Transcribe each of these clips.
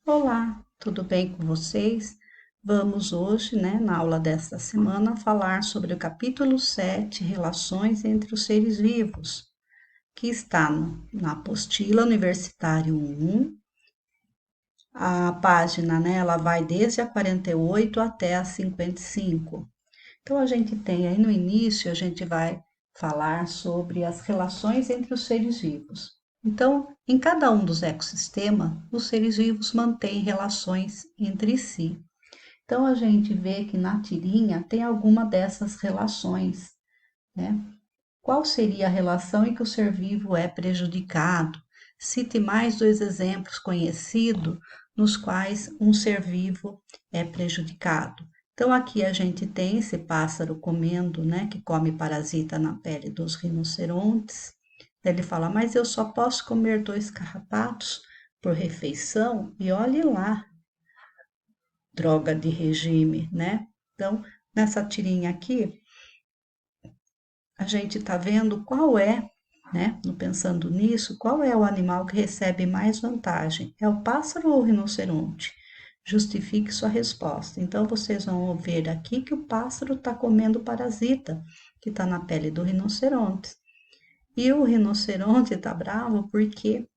Olá, tudo bem com vocês? Vamos hoje, na aula desta semana, falar sobre o capítulo 7, Relações entre os seres vivos, que está na apostila universitário 1. A página, ela vai desde a 48 até a 55. Então, a gente tem aí no início, a gente vai falar sobre as relações entre os seres vivos. Então, em cada um dos ecossistemas, os seres vivos mantêm relações entre si. Então, a gente vê que na tirinha tem alguma dessas relações, né? Qual seria a relação em que o ser vivo é prejudicado? Cite mais dois exemplos conhecidos nos quais um ser vivo é prejudicado. Então, aqui a gente tem esse pássaro comendo, que come parasita na pele dos rinocerontes. Ele fala, mas eu só posso comer dois carrapatos por refeição? E olhe lá, droga de regime, né? Então, nessa tirinha aqui, a gente está vendo qual é, no pensando nisso, qual é o animal que recebe mais vantagem? É o pássaro ou o rinoceronte? Justifique sua resposta. Então, vocês vão ver aqui que o pássaro está comendo parasita que está na pele do rinoceronte. E o rinoceronte está bravo porque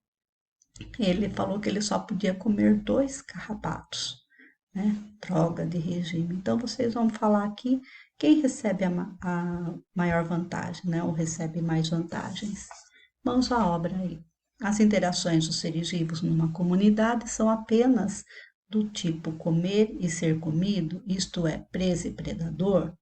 ele falou que ele só podia comer dois carrapatos, né? Droga de regime. Então, vocês vão falar aqui quem recebe a maior vantagem, né? Ou recebe mais vantagens. Vamos à obra aí. As interações dos seres vivos numa comunidade são apenas do tipo comer e ser comido, isto é, presa e predador,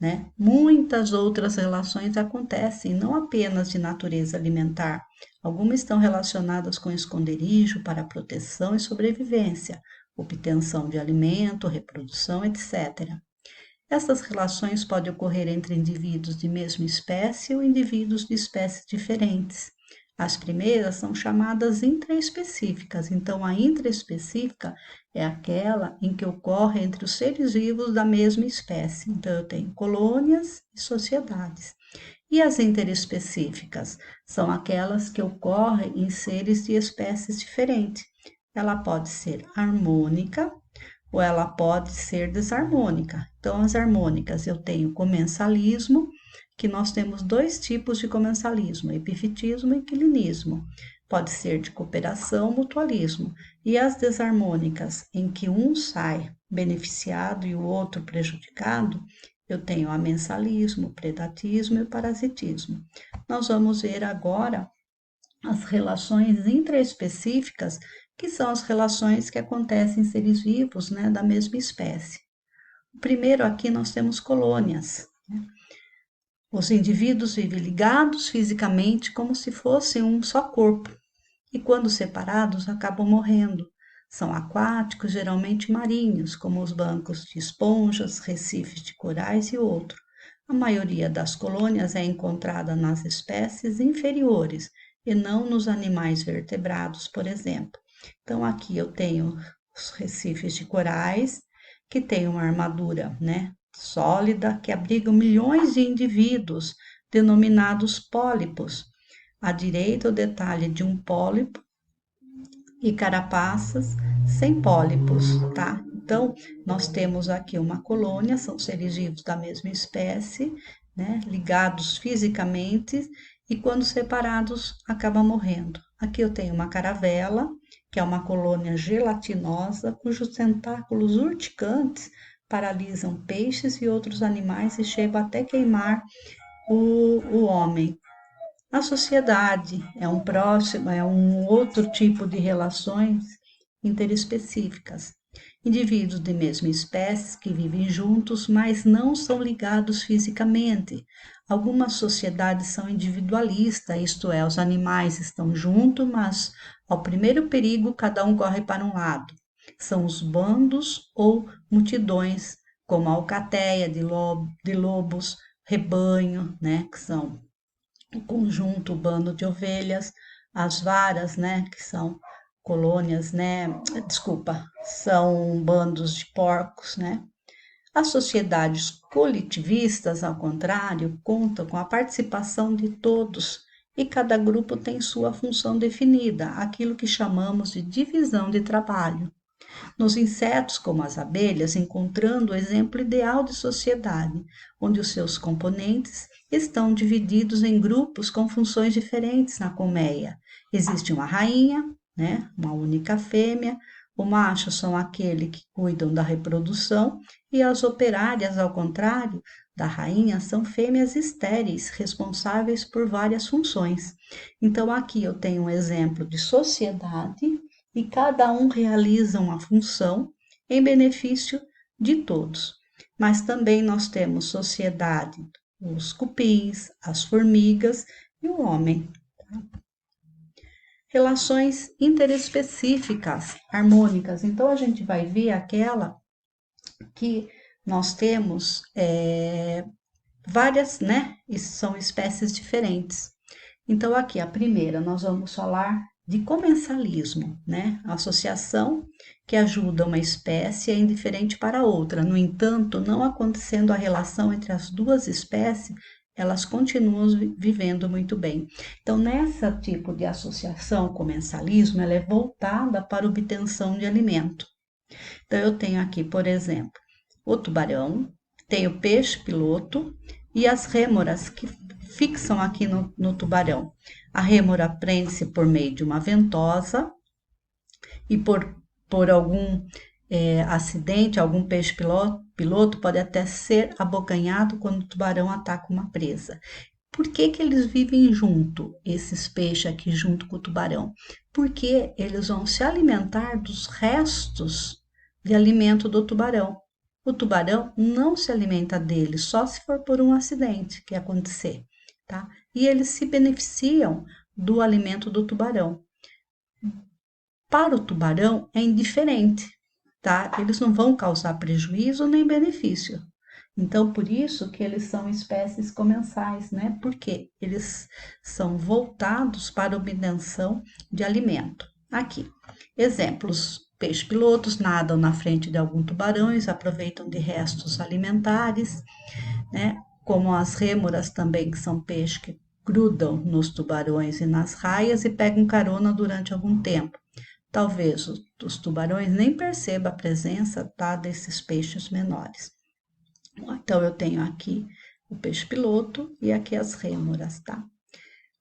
né? Muitas outras relações acontecem, não apenas de natureza alimentar. Algumas estão relacionadas com esconderijo para proteção e sobrevivência, obtenção de alimento, reprodução, etc. Essas relações podem ocorrer entre indivíduos de mesma espécie ou indivíduos de espécies diferentes. As primeiras são chamadas intraespecíficas, então a intraespecífica é aquela em que ocorre entre os seres vivos da mesma espécie. Então eu tenho colônias e sociedades. E as interespecíficas são aquelas que ocorrem em seres de espécies diferentes. Ela pode ser harmônica ou ela pode ser desarmônica. Então, as harmônicas, eu tenho comensalismo, que nós temos dois tipos de comensalismo, epifitismo e inquilinismo. Pode ser de cooperação, mutualismo. E as desarmônicas, em que um sai beneficiado e o outro prejudicado, eu tenho amensalismo, predatismo e parasitismo. Nós vamos ver agora as relações intraespecíficas, que são as relações que acontecem em seres vivos, da mesma espécie. O primeiro aqui nós temos colônias. Os indivíduos vivem ligados fisicamente como se fossem um só corpo, e quando separados acabam morrendo. São aquáticos, geralmente marinhos, como os bancos de esponjas, recifes de corais e outros. A maioria das colônias é encontrada nas espécies inferiores e não nos animais vertebrados, por exemplo. Então, aqui eu tenho os recifes de corais, que têm uma armadura, sólida, que abrigam milhões de indivíduos, denominados pólipos. À direita, o detalhe de um pólipo e carapaças sem pólipos, tá? Então, nós temos aqui uma colônia, são seres vivos da mesma espécie, ligados fisicamente e quando separados acabam morrendo. Aqui eu tenho uma caravela, que é uma colônia gelatinosa, cujos tentáculos urticantes paralisam peixes e outros animais e chegam até queimar o homem. A sociedade é um outro tipo de relações interespecíficas. Indivíduos de mesma espécie que vivem juntos, mas não são ligados fisicamente. Algumas sociedades são individualistas, isto é, os animais estão juntos, mas ao primeiro perigo cada um corre para um lado. São os bandos ou multidões, como a alcateia de lobos, rebanho, que são o conjunto, o bando de ovelhas, as varas, que são colônias, desculpa, são bandos de porcos, As sociedades coletivistas, ao contrário, contam com a participação de todos e cada grupo tem sua função definida, aquilo que chamamos de divisão de trabalho. Nos insetos, como as abelhas, encontrando o exemplo ideal de sociedade, onde os seus componentes estão divididos em grupos com funções diferentes na colmeia. Existe uma rainha, né, uma única fêmea, o macho são aqueles que cuidam da reprodução e as operárias, ao contrário da rainha, são fêmeas estéreis, responsáveis por várias funções. Então, aqui eu tenho um exemplo de sociedade e cada um realiza uma função em benefício de todos. Mas também nós temos sociedade, os cupins, as formigas e o homem. Relações interespecíficas, harmônicas. Então, a gente vai ver aquela que nós temos várias, né? E são espécies diferentes. Então, aqui, a primeira, nós vamos falar de comensalismo, né? A associação que ajuda uma espécie é indiferente para a outra. No entanto, não acontecendo a relação entre as duas espécies, elas continuam vivendo muito bem. Então, nessa tipo de associação, comensalismo, ela é voltada para a obtenção de alimento. Então, eu tenho aqui, por exemplo, o tubarão, tenho o peixe-piloto e as rêmoras que fixam aqui no tubarão. A rêmora prende-se por meio de uma ventosa e por algum acidente, algum peixe-piloto pode até ser abocanhado quando o tubarão ataca uma presa. Por que que eles vivem junto, esses peixes aqui junto com o tubarão? Porque eles vão se alimentar dos restos de alimento do tubarão. O tubarão não se alimenta dele, só se for por um acidente que acontecer, tá? E eles se beneficiam do alimento do tubarão. Para o tubarão é indiferente, tá? Eles não vão causar prejuízo nem benefício. Então, por isso que eles são espécies comensais, né? Porque eles são voltados para a obtenção de alimento. Aqui, exemplos. Peixes-pilotos nadam na frente de alguns tubarões, aproveitam de restos alimentares, né? Como as rêmoras também, que são peixes que grudam nos tubarões e nas raias e pegam carona durante algum tempo. Talvez os tubarões nem percebam a presença, tá, desses peixes menores. Então, eu tenho aqui o peixe-piloto e aqui as rêmoras, tá?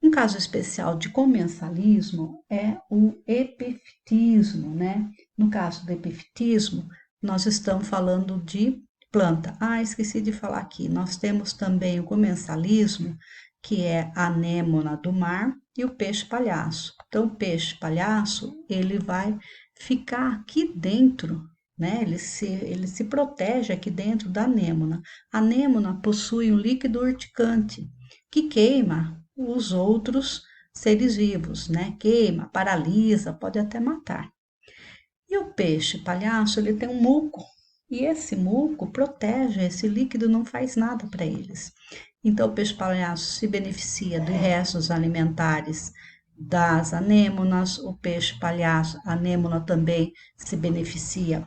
Um caso especial de comensalismo é o epifítismo, né? No caso do epifítismo, nós estamos falando de planta. Ah, esqueci de falar aqui. Nós temos também o comensalismo, que é a anêmona do mar e o peixe-palhaço. Então, o peixe-palhaço, ele vai ficar aqui dentro, né? Ele se protege aqui dentro da anêmona. A anêmona possui um líquido urticante que queima os outros seres vivos, né? Queima, paralisa, pode até matar. E o peixe-palhaço, ele tem um muco, e esse muco protege, esse líquido não faz nada para eles. Então, o peixe-palhaço se beneficia de restos alimentares das anêmonas, o peixe-palhaço, a anêmona também se beneficia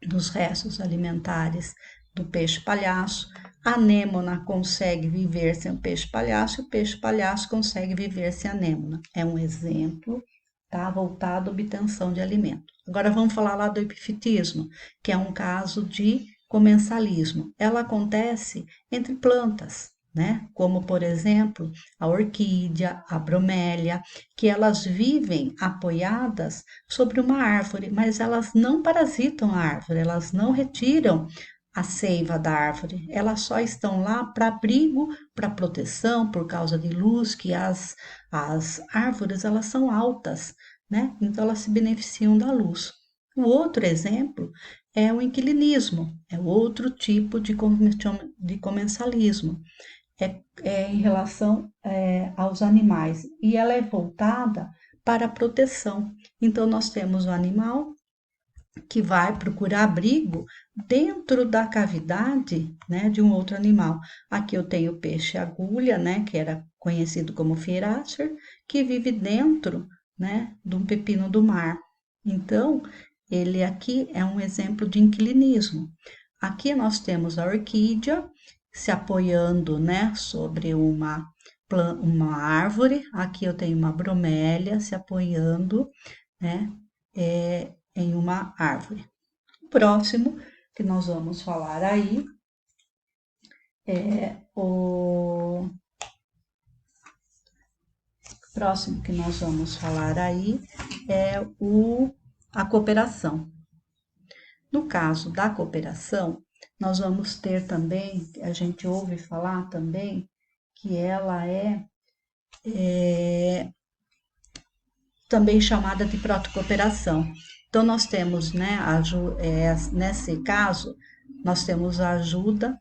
dos restos alimentares do peixe-palhaço. A anêmona consegue viver sem o peixe-palhaço e o peixe-palhaço consegue viver sem a anêmona. É um exemplo, tá, voltado à obtenção de alimento. Agora vamos falar lá do epifitismo, que é um caso de comensalismo. Ela acontece entre plantas, né? Como, por exemplo, a orquídea, a bromélia, que elas vivem apoiadas sobre uma árvore, mas elas não parasitam a árvore, elas não retiram a seiva da árvore, elas só estão lá para abrigo, para proteção, por causa de luz, que as árvores, elas são altas, né? Então, elas se beneficiam da luz. O outro exemplo é o inquilinismo, é outro tipo de comensalismo, em relação aos animais, e ela é voltada para a proteção. Então, nós temos o animal que vai procurar abrigo dentro da cavidade, né, de um outro animal. Aqui eu tenho o peixe-agulha, né, que era conhecido como Phyracer, que vive dentro, né, de um pepino do mar. Então, ele aqui é um exemplo de inquilinismo. Aqui nós temos a orquídea se apoiando, né, sobre uma árvore. Aqui eu tenho uma bromélia se apoiando, né, em uma árvore. O próximo que nós vamos falar aí é a cooperação. No caso da cooperação, nós vamos ter também, a gente ouve falar também, que ela é também chamada de protocooperação. Então, nós temos, né, nesse caso, nós temos a ajuda,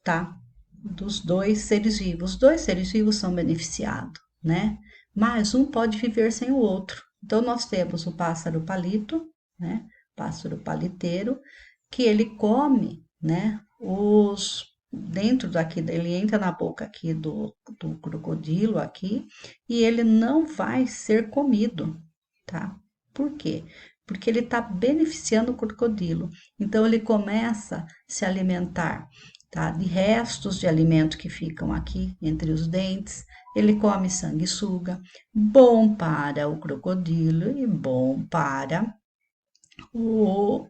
tá, dos dois seres vivos. Os dois seres vivos são beneficiados, né? Mas um pode viver sem o outro. Então, nós temos o pássaro palito, né, pássaro paliteiro, que ele come, né, dentro daqui, ele entra na boca aqui do crocodilo aqui, e ele não vai ser comido, tá? Por quê? Porque ele está beneficiando o crocodilo. Então, ele começa a se alimentar, tá, de restos de alimento que ficam aqui entre os dentes. Ele come sanguessuga, bom para o crocodilo e bom para o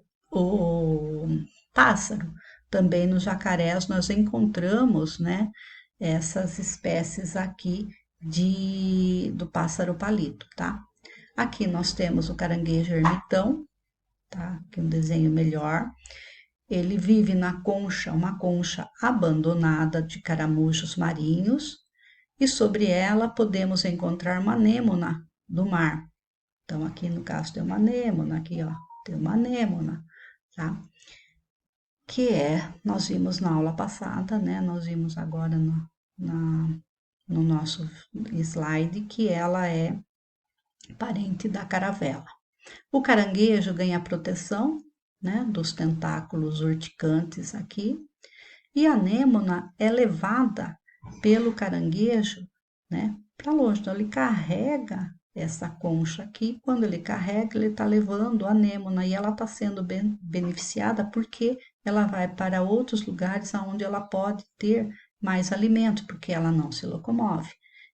pássaro. Também nos jacarés nós encontramos, né, essas espécies aqui do pássaro palito, tá? Aqui nós temos o caranguejo ermitão, tá? Aqui um desenho melhor. Ele vive na concha, uma concha abandonada de caramujos marinhos, e sobre ela podemos encontrar uma anêmona do mar. Então, aqui no caso tem uma anêmona, aqui ó, tem uma anêmona, tá? Nós vimos na aula passada, né? Nós vimos agora no nosso slide que ela é parente da caravela. O caranguejo ganha proteção, né, dos tentáculos urticantes aqui, e a anêmona é levada pelo caranguejo, né, para longe. Então, ele carrega essa concha aqui. Quando ele carrega, ele está levando a anêmona e ela está sendo beneficiada porque ela vai para outros lugares onde ela pode ter mais alimento, porque ela não se locomove.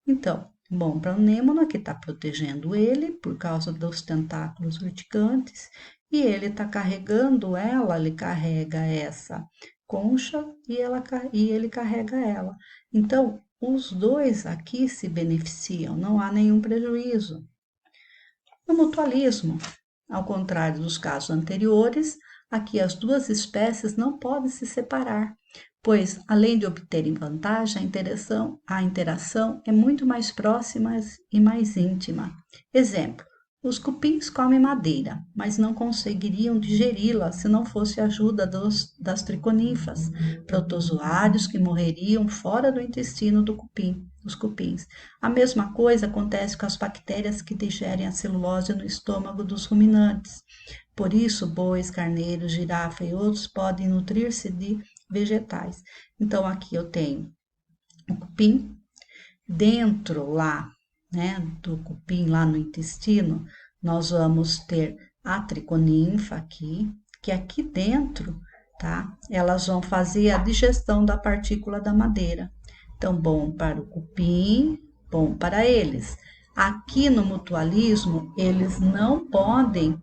Então, bom para a anêmona, que está protegendo ele por causa dos tentáculos urticantes, e ele está carregando ela, ele carrega essa concha e ele carrega ela. Então, os dois aqui se beneficiam, não há nenhum prejuízo. No mutualismo, ao contrário dos casos anteriores, aqui as duas espécies não podem se separar, pois, além de obterem vantagem, a interação é muito mais próxima e mais íntima. Exemplo: os cupins comem madeira, mas não conseguiriam digeri-la se não fosse a ajuda das triconinfas, protozoários que morreriam fora do intestino dos cupins. A mesma coisa acontece com as bactérias que digerem a celulose no estômago dos ruminantes. Por isso, bois, carneiros, girafa e outros podem nutrir-se de vegetais. Então, aqui eu tenho o cupim, dentro lá, né, do cupim, lá no intestino, nós vamos ter a triconinfa aqui, que aqui dentro, tá, elas vão fazer a digestão da partícula da madeira. Então, bom para o cupim, bom para eles. Aqui no mutualismo, eles não podem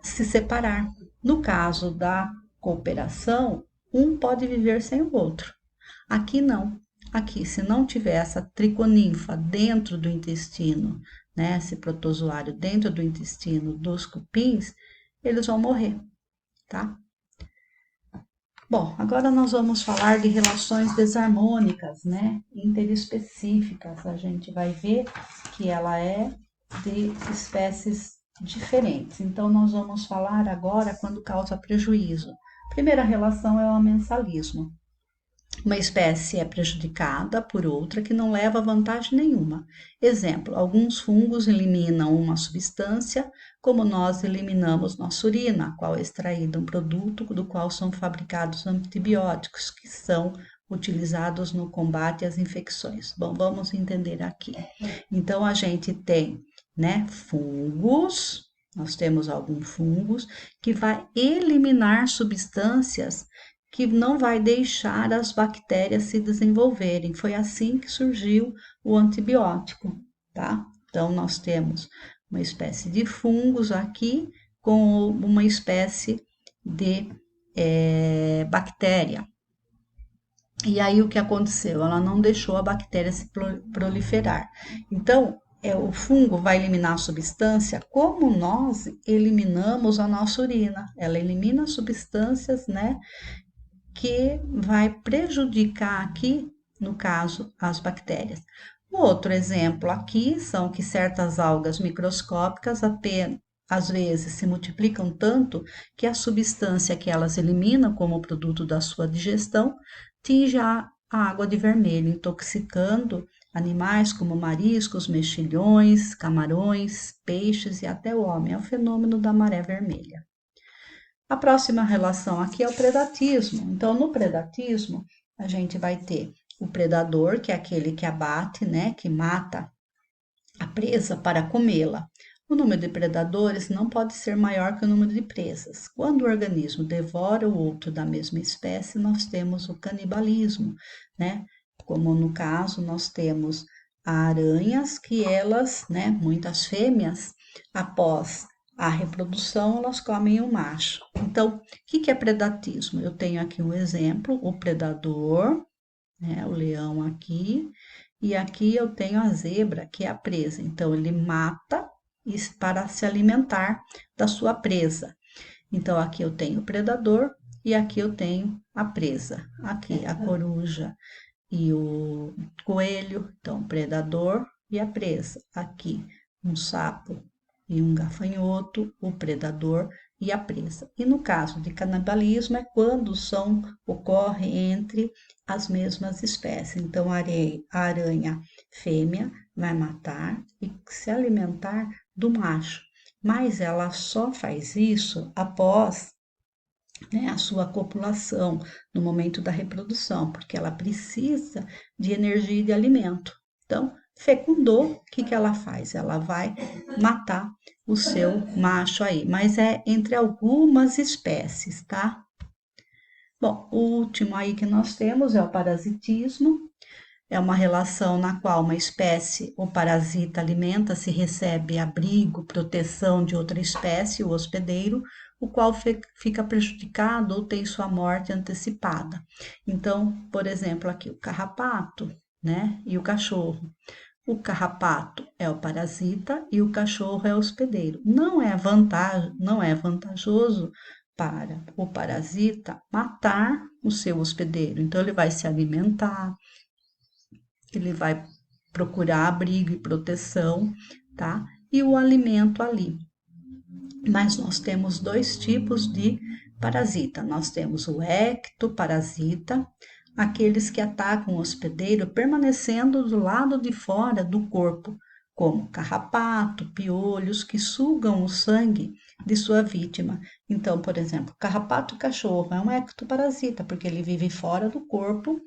se separar. No caso da cooperação, um pode viver sem o outro. Aqui não. Aqui, se não tiver essa triconinfa dentro do intestino, né, esse protozoário dentro do intestino dos cupins, eles vão morrer, tá? Bom, agora nós vamos falar de relações desarmônicas, né, interespecíficas. A gente vai ver que ela é de espécies diferentes. Então, nós vamos falar agora quando causa prejuízo. A primeira relação é o amensalismo. Uma espécie é prejudicada por outra que não leva vantagem nenhuma. Exemplo: alguns fungos eliminam uma substância, como nós eliminamos nossa urina, a qual é extraído um produto do qual são fabricados antibióticos, que são utilizados no combate às infecções. Bom, vamos entender aqui. Então, a gente tem, né, fungos, nós temos alguns fungos que vai eliminar substâncias que não vai deixar as bactérias se desenvolverem. Foi assim que surgiu o antibiótico, tá? Então, nós temos uma espécie de fungos aqui com uma espécie de bactéria. E aí o que aconteceu? Ela não deixou a bactéria se proliferar. Então, o fungo vai eliminar a substância como nós eliminamos a nossa urina. Ela elimina substâncias, né, que vai prejudicar aqui, no caso, as bactérias. O outro exemplo aqui são que certas algas microscópicas apenas às vezes se multiplicam tanto que a substância que elas eliminam como produto da sua digestão tinge a água de vermelho, intoxicando animais como mariscos, mexilhões, camarões, peixes e até o homem. É o fenômeno da maré vermelha. A próxima relação aqui é o predatismo. Então, no predatismo, a gente vai ter o predador, que é aquele que abate, né, que mata a presa para comê-la. O número de predadores não pode ser maior que o número de presas. Quando o organismo devora o outro da mesma espécie, nós temos o canibalismo, né? Como no caso, nós temos aranhas que elas, né, muitas fêmeas, após a reprodução, elas comem o macho. Então, o que é predatismo? Eu tenho aqui um exemplo, o predador, né, o leão aqui, e aqui eu tenho a zebra, que é a presa. Então, ele mata para se alimentar da sua presa. Então, aqui eu tenho o predador e aqui eu tenho a presa. Aqui a coruja e o coelho, então, o predador e a presa. Aqui um sapo e um gafanhoto, o predador e a presa. E no caso de canibalismo é quando ocorre entre as mesmas espécies. Então, a aranha fêmea vai matar e se alimentar do macho, mas ela só faz isso após, né, a sua copulação, no momento da reprodução, porque ela precisa de energia e de alimento. Então, fecundou, o que ela faz? Ela vai matar o seu macho aí, mas é entre algumas espécies, tá? Bom, o último aí que nós temos é o parasitismo. É uma relação na qual uma espécie ou parasita alimenta-se e recebe abrigo, proteção de outra espécie, o hospedeiro, o qual fica prejudicado ou tem sua morte antecipada. Então, por exemplo, aqui o carrapato, né, e o cachorro. O carrapato é o parasita e o cachorro é o hospedeiro. Não é vantajoso para o parasita matar o seu hospedeiro. Então, ele vai se alimentar, ele vai procurar abrigo e proteção, tá? E o alimento ali. Mas nós temos dois tipos de parasita. Nós temos o ectoparasita, aqueles que atacam o hospedeiro permanecendo do lado de fora do corpo, como carrapato, piolhos que sugam o sangue de sua vítima. Então, por exemplo, carrapato e cachorro é um ectoparasita, porque ele vive fora do corpo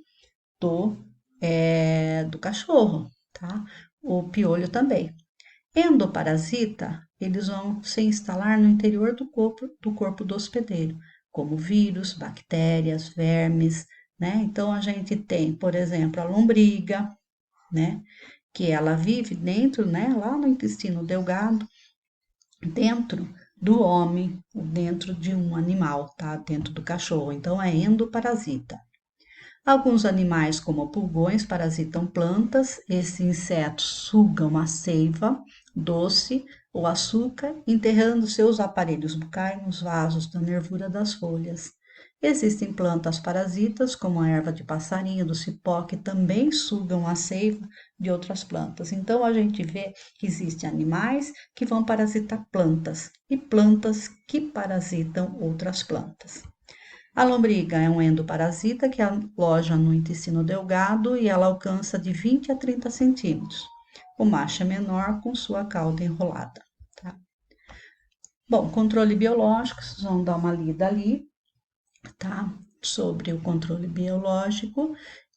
do do cachorro, tá? O piolho também. Endoparasita, eles vão se instalar no interior do corpo do hospedeiro, como vírus, bactérias, vermes, né? Então, a gente tem, por exemplo, a lombriga, né? Que ela vive dentro, né? Lá no intestino delgado, dentro do homem, dentro de um animal, tá? Dentro do cachorro. Então, é endoparasita. Alguns animais, como pulgões, parasitam plantas. Esses insetos sugam a seiva doce ou açúcar, enterrando seus aparelhos bucais nos vasos da nervura das folhas. Existem plantas parasitas, como a erva de passarinho, do cipó, que também sugam a seiva de outras plantas. Então, a gente vê que existem animais que vão parasitar plantas e plantas que parasitam outras plantas. A lombriga é um endoparasita que aloja no intestino delgado e ela alcança de 20 a 30 centímetros. O macho é menor com sua cauda enrolada. Tá? Bom, controle biológico, vocês vão dar uma lida ali, tá? Sobre o controle biológico,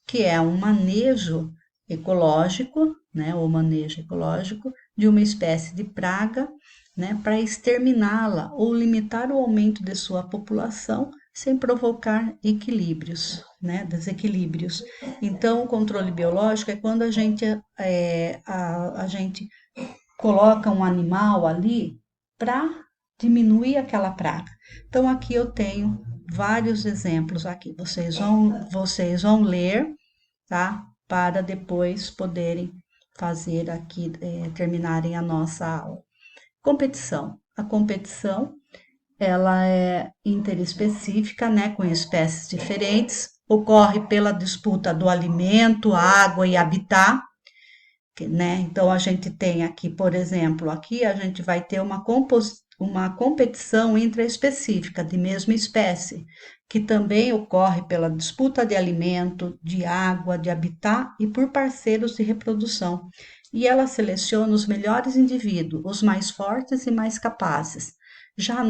que é um manejo ecológico, né? O manejo ecológico de uma espécie de praga, né? Para exterminá-la ou limitar o aumento de sua população sem provocar equilíbrios, né, desequilíbrios. Então, o controle biológico é quando a gente coloca um animal ali para diminuir aquela praga. Então aqui eu tenho vários exemplos aqui. Vocês vão ler, tá? Para depois poderem fazer aqui, terminarem a nossa aula. Competição. A competição, ela é interespecífica, né, com espécies diferentes, ocorre pela disputa do alimento, água e habitat, né? Então a gente tem aqui, por exemplo, aqui a gente vai ter uma competição intraespecífica de mesma espécie, que também ocorre pela disputa de alimento, de água, de habitat e por parceiros de reprodução. E ela seleciona os melhores indivíduos, os mais fortes e mais capazes. Já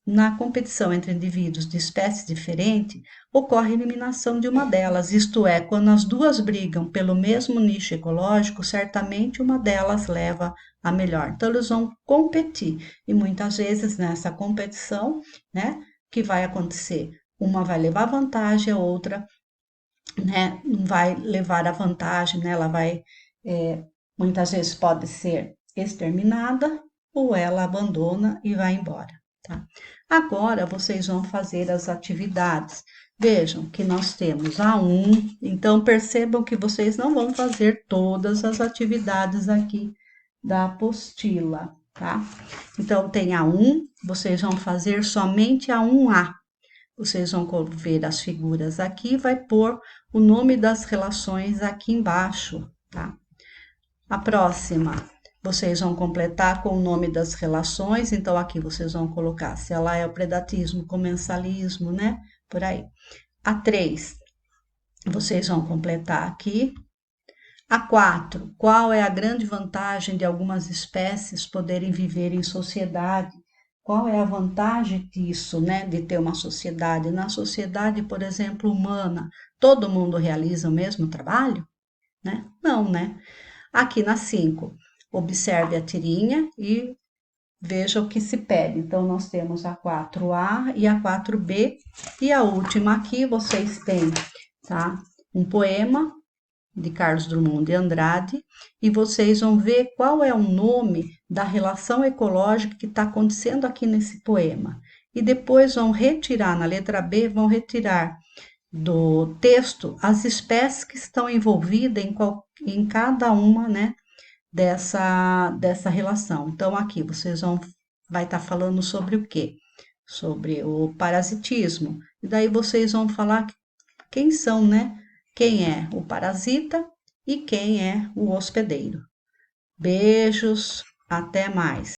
na competição entre indivíduos de espécies diferentes, ocorre a eliminação de uma delas, isto é, quando as duas brigam pelo mesmo nicho ecológico, certamente uma delas leva a melhor. Então, eles vão competir, e muitas vezes nessa competição, né, que vai acontecer? Uma vai levar vantagem, a outra, né, não vai levar a vantagem, né, ela vai, muitas vezes pode ser exterminada, ou ela abandona e vai embora, tá? Agora vocês vão fazer as atividades. Vejam que nós temos a 1, então percebam que vocês não vão fazer todas as atividades aqui da apostila, tá? Então tem a 1, vocês vão fazer somente a 1A. Vocês vão ver as figuras aqui, vai pôr o nome das relações aqui embaixo, tá? A próxima, vocês vão completar com o nome das relações, então aqui vocês vão colocar se ela é o predatismo, comensalismo, né? Por aí. A 3, vocês vão completar aqui. A 4, qual é a grande vantagem de algumas espécies poderem viver em sociedade? Qual é a vantagem disso, né, de ter uma sociedade? Na sociedade, por exemplo, humana, todo mundo realiza o mesmo trabalho? Né? Não, né? Aqui na 5, observe a tirinha e veja o que se pede. Então, nós temos a 4A e a 4B, e a última aqui vocês têm, tá? Um poema de Carlos Drummond de Andrade, e vocês vão ver qual é o nome da relação ecológica que está acontecendo aqui nesse poema. E depois vão retirar, na letra B, vão retirar do texto as espécies que estão envolvidas em cada uma, né, dessa relação. Então, aqui vocês vai estar falando sobre o quê? Sobre o parasitismo. E daí vocês vão falar quem são, né? Quem é o parasita e quem é o hospedeiro. Beijos, até mais.